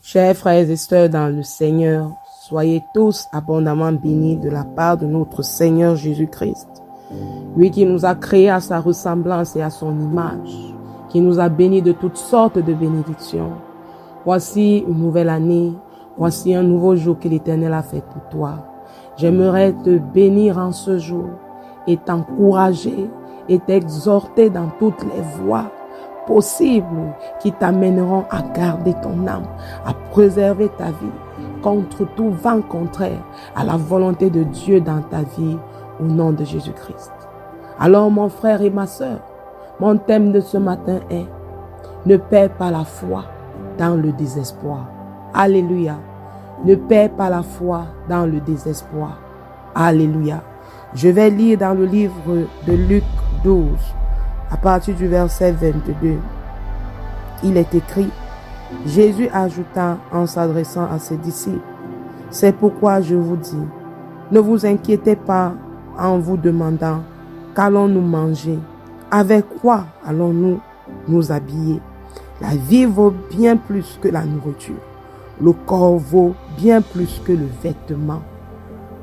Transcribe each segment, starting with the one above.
Chers frères et sœurs dans le Seigneur, soyez tous abondamment bénis de la part de notre Seigneur Jésus-Christ. Lui qui nous a créés à sa ressemblance et à son image, qui nous a bénis de toutes sortes de bénédictions. Voici une nouvelle année, voici un nouveau jour que l'Éternel a fait pour toi. J'aimerais te bénir en ce jour et t'encourager et t'exhorter dans toutes les voies possibles qui t'amèneront à garder ton âme, à préserver ta vie contre tout vent contraire à la volonté de Dieu dans ta vie au nom de Jésus-Christ. Alors mon frère et ma sœur, mon thème de ce matin est « Ne perds pas la foi dans le désespoir ». Alléluia. Ne perds pas la foi dans le désespoir. Alléluia. Je vais lire dans le livre de Luc 12, à partir du verset 22. Il est écrit, Jésus ajouta en s'adressant à ses disciples, « C'est pourquoi je vous dis, ne vous inquiétez pas en vous demandant, qu'allons-nous manger? Avec quoi allons-nous nous habiller? La vie vaut bien plus que la nourriture. Le corps vaut bien plus que le vêtement. »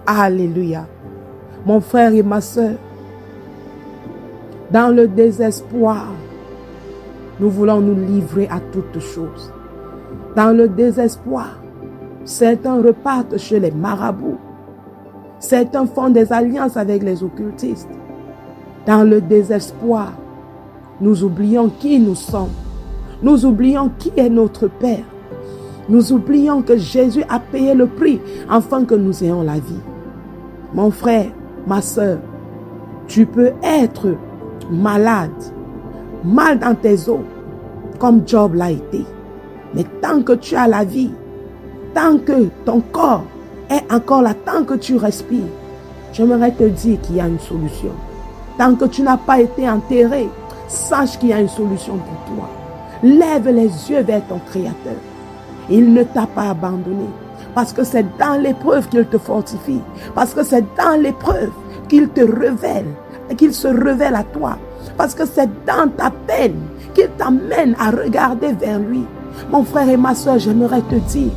Alléluia. Mon frère et ma sœur, dans le désespoir, nous voulons nous livrer à toutes choses. Dans le désespoir, certains repartent chez les marabouts. Certains font des alliances avec les occultistes. Dans le désespoir, nous oublions qui nous sommes. Nous oublions qui est notre Père. Nous oublions que Jésus a payé le prix afin que nous ayons la vie. Mon frère, ma sœur, tu peux être malade, mal dans tes os, comme Job l'a été. Mais tant que tu as la vie, tant que ton corps est encore là, tant que tu respires, j'aimerais te dire qu'il y a une solution. Tant que tu n'as pas été enterré, sache qu'il y a une solution pour toi. Lève les yeux vers ton Créateur. Il ne t'a pas abandonné. Parce que c'est dans l'épreuve qu'il te fortifie. Parce que c'est dans l'épreuve qu'il te révèle. Qu'il se révèle à toi. Parce que c'est dans ta peine qu'il t'amène à regarder vers lui. Mon frère et ma soeur, j'aimerais te dire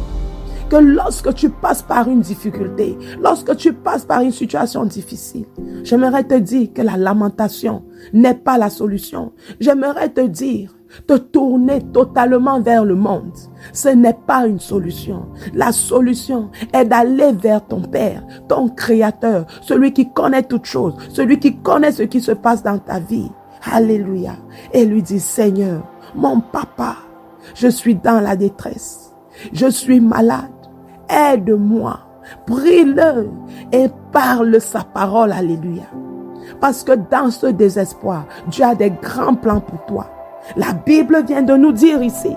que lorsque tu passes par une difficulté, lorsque tu passes par une situation difficile, j'aimerais te dire que la lamentation n'est pas la solution. J'aimerais te dire, te tourner totalement vers le monde, ce n'est pas une solution. La solution est d'aller vers ton Père, ton Créateur, celui qui connaît toutes choses, celui qui connaît ce qui se passe dans ta vie. Alléluia. Et lui dit, Seigneur, mon papa, je suis dans la détresse. Je suis malade. Aide-moi. Prie-le et parle sa parole. Alléluia. Parce que dans ce désespoir, Dieu a des grands plans pour toi. La Bible vient de nous dire ici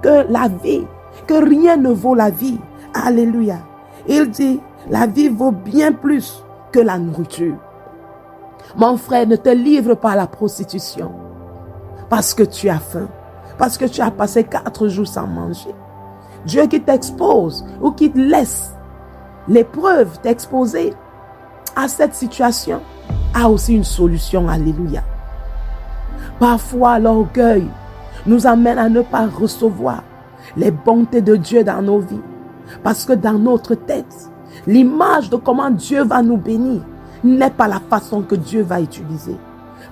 que la vie, que rien ne vaut la vie. Alléluia. Il dit, la vie vaut bien plus que la nourriture. Mon frère, ne te livre pas à la prostitution parce que tu as faim, parce que tu as passé 4 jours sans manger. Dieu qui t'expose ou qui te laisse l'épreuve t'exposer à cette situation a aussi une solution. Alléluia. Parfois, l'orgueil nous amène à ne pas recevoir les bontés de Dieu dans nos vies. Parce que dans notre tête, l'image de comment Dieu va nous bénir n'est pas la façon que Dieu va utiliser.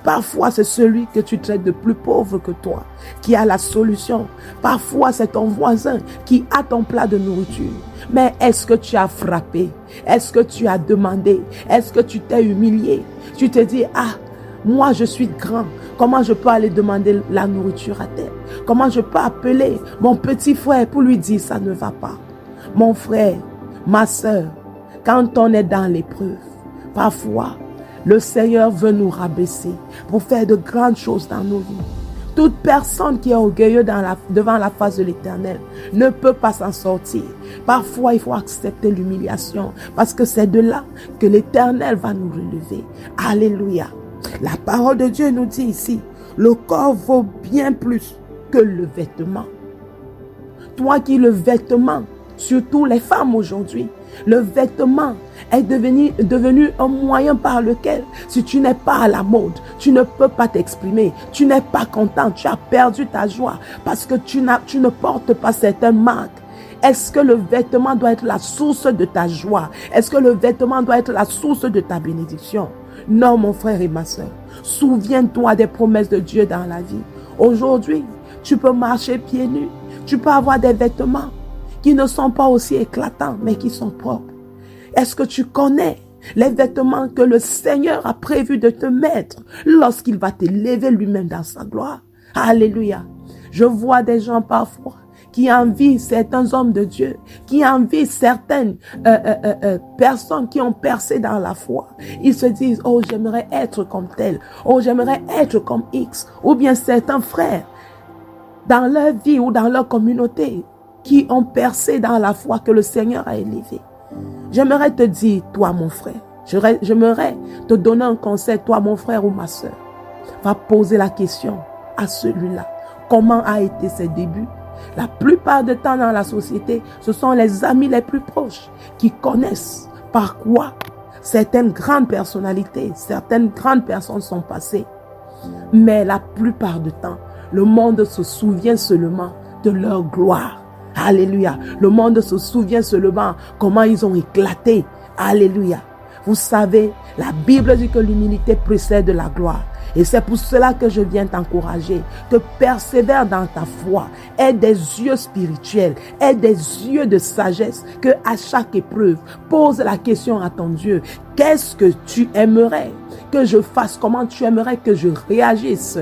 Parfois, c'est celui que tu traites de plus pauvre que toi qui a la solution. Parfois, c'est ton voisin qui a ton plat de nourriture. Mais est-ce que tu as frappé? Est-ce que tu as demandé? Est-ce que tu t'es humilié? Tu te dis, ah, moi je suis grand. Comment je peux aller demander la nourriture à terre? Comment je peux appeler mon petit frère pour lui dire ça ne va pas? Mon frère, ma soeur, quand on est dans l'épreuve, parfois, le Seigneur veut nous rabaisser pour faire de grandes choses dans nos vies. Toute personne qui est orgueilleuse devant la face de l'Éternel ne peut pas s'en sortir. Parfois, il faut accepter l'humiliation parce que c'est de là que l'Éternel va nous relever. Alléluia. La parole de Dieu nous dit ici, le corps vaut bien plus que le vêtement. Toi qui le vêtement, surtout les femmes aujourd'hui, le vêtement est devenu un moyen par lequel, si tu n'es pas à la mode, tu ne peux pas t'exprimer, tu n'es pas content, tu as perdu ta joie parce que tu ne portes pas certaines marques. Est-ce que le vêtement doit être la source de ta joie? Est-ce que le vêtement doit être la source de ta bénédiction? Non, mon frère et ma soeur. Souviens-toi des promesses de Dieu dans la vie. Aujourd'hui, tu peux marcher pieds nus. Tu peux avoir des vêtements qui ne sont pas aussi éclatants, mais qui sont propres. Est-ce que tu connais les vêtements que le Seigneur a prévu de te mettre lorsqu'il va t'élever lui-même dans sa gloire? Alléluia. Je vois des gens parfois qui envient certains hommes de Dieu, qui envient certaines personnes qui ont percé dans la foi. Ils se disent, oh, j'aimerais être comme tel, oh, j'aimerais être comme X, ou bien certains frères dans leur vie ou dans leur communauté qui ont percé dans la foi que le Seigneur a élevé. J'aimerais te dire, toi mon frère, j'aimerais te donner un conseil, toi mon frère ou ma soeur. Va poser la question à celui-là. Comment a été ses débuts? La plupart du temps dans la société, ce sont les amis les plus proches qui connaissent par quoi certaines grandes personnalités, certaines grandes personnes sont passées. Mais la plupart du temps, le monde se souvient seulement de leur gloire. Alléluia. Le monde se souvient seulement comment ils ont éclaté. Alléluia. Vous savez, la Bible dit que l'humilité précède la gloire. Et c'est pour cela que je viens t'encourager, que persévère dans ta foi, aie des yeux spirituels, aie des yeux de sagesse, que à chaque épreuve, pose la question à ton Dieu. Qu'est-ce que tu aimerais que je fasse? Comment tu aimerais que je réagisse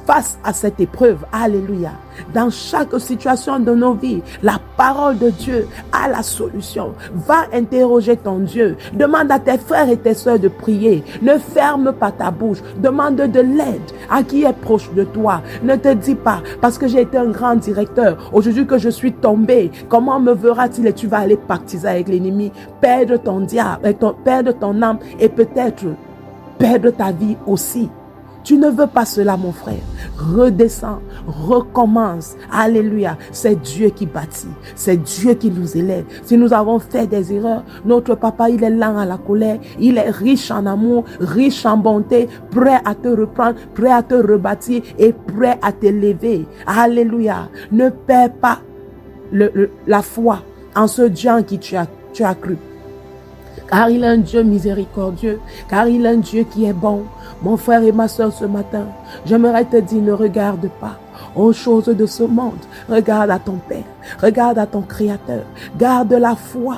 face à cette épreuve? Alléluia. Dans chaque situation de nos vies, la parole de Dieu a la solution. Va interroger ton Dieu. Demande à tes frères et tes sœurs de prier. Ne ferme pas ta bouche. Demande de l'aide à qui est proche de toi. Ne te dis pas, parce que j'ai été un grand directeur, aujourd'hui que je suis tombé, comment me verra-t-il? Et tu vas aller pactiser avec l'ennemi, perdre ton diable, perdre ton âme et peut-être perdre ta vie aussi. Tu ne veux pas cela, mon frère. Redescends, recommence. Alléluia. C'est Dieu qui bâtit. C'est Dieu qui nous élève. Si nous avons fait des erreurs, notre papa, il est lent à la colère. Il est riche en amour, riche en bonté, prêt à te reprendre, prêt à te rebâtir et prêt à t'élever. Alléluia. Ne perds pas la foi en ce Dieu en qui tu as cru. Car il est un Dieu miséricordieux, car il est un Dieu qui est bon. Mon frère et ma soeur, ce matin, j'aimerais te dire, ne regarde pas aux choses de ce monde. Regarde à ton Père, regarde à ton Créateur, garde la foi.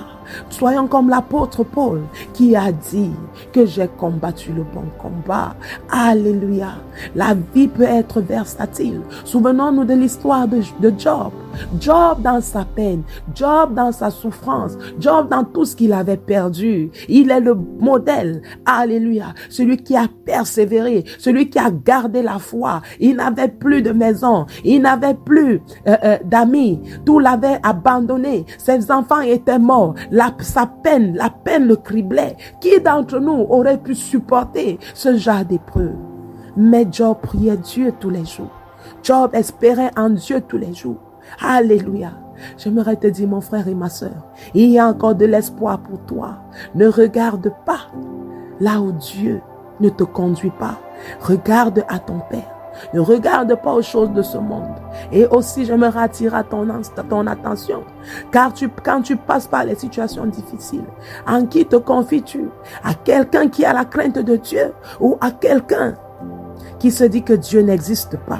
Soyons comme l'apôtre Paul qui a dit que j'ai combattu le bon combat. Alléluia. La vie peut être versatile. Souvenons-nous de l'histoire de Job. Job dans sa peine, Job dans sa souffrance, Job dans tout ce qu'il avait perdu. Il est le modèle. Alléluia. Celui qui a persévéré, celui qui a gardé la foi. Il n'avait plus de maison, il n'avait plus d'amis. Tout l'avait abandonné. Ses enfants étaient morts. La peine le criblait. Qui d'entre nous aurait pu supporter ce genre d'épreuve? Mais Job priait Dieu tous les jours. Job espérait en Dieu tous les jours. Alléluia. J'aimerais te dire, mon frère et ma soeur, il y a encore de l'espoir pour toi. Ne regarde pas là où Dieu ne te conduit pas. Regarde à ton Père. Ne regarde pas aux choses de ce monde. Et aussi, j'aimerais attirer ton attention. Car quand tu passes par les situations difficiles, en qui te confies-tu? À quelqu'un qui a la crainte de Dieu ou à quelqu'un qui se dit que Dieu n'existe pas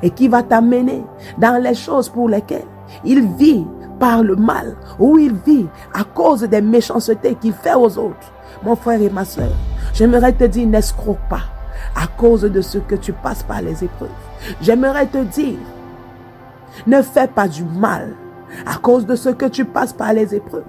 et qui va t'amener dans les choses pour lesquelles il vit par le mal ou il vit à cause des méchancetés qu'il fait aux autres? Mon frère et ma soeur, j'aimerais te dire, n'escroque pas à cause de ce que tu passes par les épreuves. J'aimerais te dire, ne fais pas du mal à cause de ce que tu passes par les épreuves.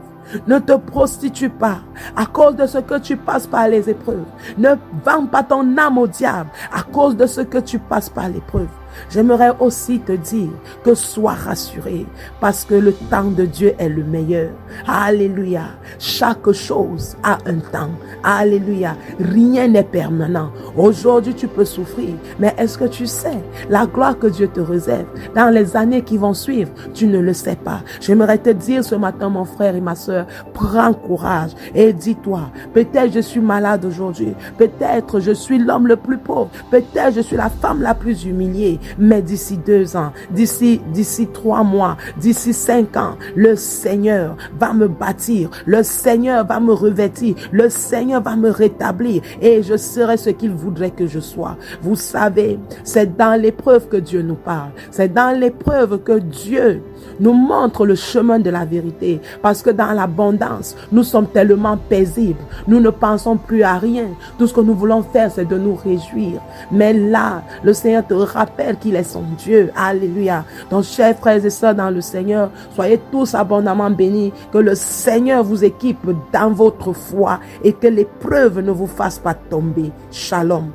Ne te prostitue pas à cause de ce que tu passes par les épreuves. Ne vends pas ton âme au diable à cause de ce que tu passes par l'épreuve. J'aimerais aussi te dire que sois rassuré parce que le temps de Dieu est le meilleur. Alléluia. Chaque chose a un temps. Alléluia. Rien n'est permanent. Aujourd'hui, tu peux souffrir, mais est-ce que tu sais la gloire que Dieu te réserve dans les années qui vont suivre? Tu ne le sais pas. J'aimerais te dire ce matin, mon frère et ma soeur, prends courage et dis-toi, peut-être je suis malade aujourd'hui, peut-être je suis l'homme le plus pauvre, peut-être je suis la femme la plus humiliée. mais d'ici 2 ans, d'ici 3 mois, d'ici 5 ans, le Seigneur va me bâtir, le Seigneur va me revêtir, le Seigneur va me rétablir et je serai ce qu'il voudrait que je sois. Vous savez, c'est dans l'épreuve que Dieu nous parle. C'est dans l'épreuve que Dieu nous montre le chemin de la vérité. Parce que dans l'abondance, nous sommes tellement paisibles. Nous ne pensons plus à rien. Tout ce que nous voulons faire, c'est de nous réjouir. Mais là, le Seigneur te rappelle qu'il est son Dieu. Alléluia. Donc, chers frères et sœurs dans le Seigneur, soyez tous abondamment bénis. Que le Seigneur vous équipe dans votre foi et que l'épreuve ne vous fasse pas tomber. Shalom.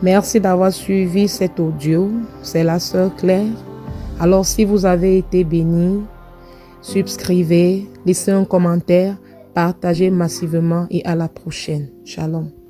Merci d'avoir suivi cet audio. C'est la sœur Claire. Alors, si vous avez été béni, subscrivez, laissez un commentaire, partagez massivement et à la prochaine. Shalom.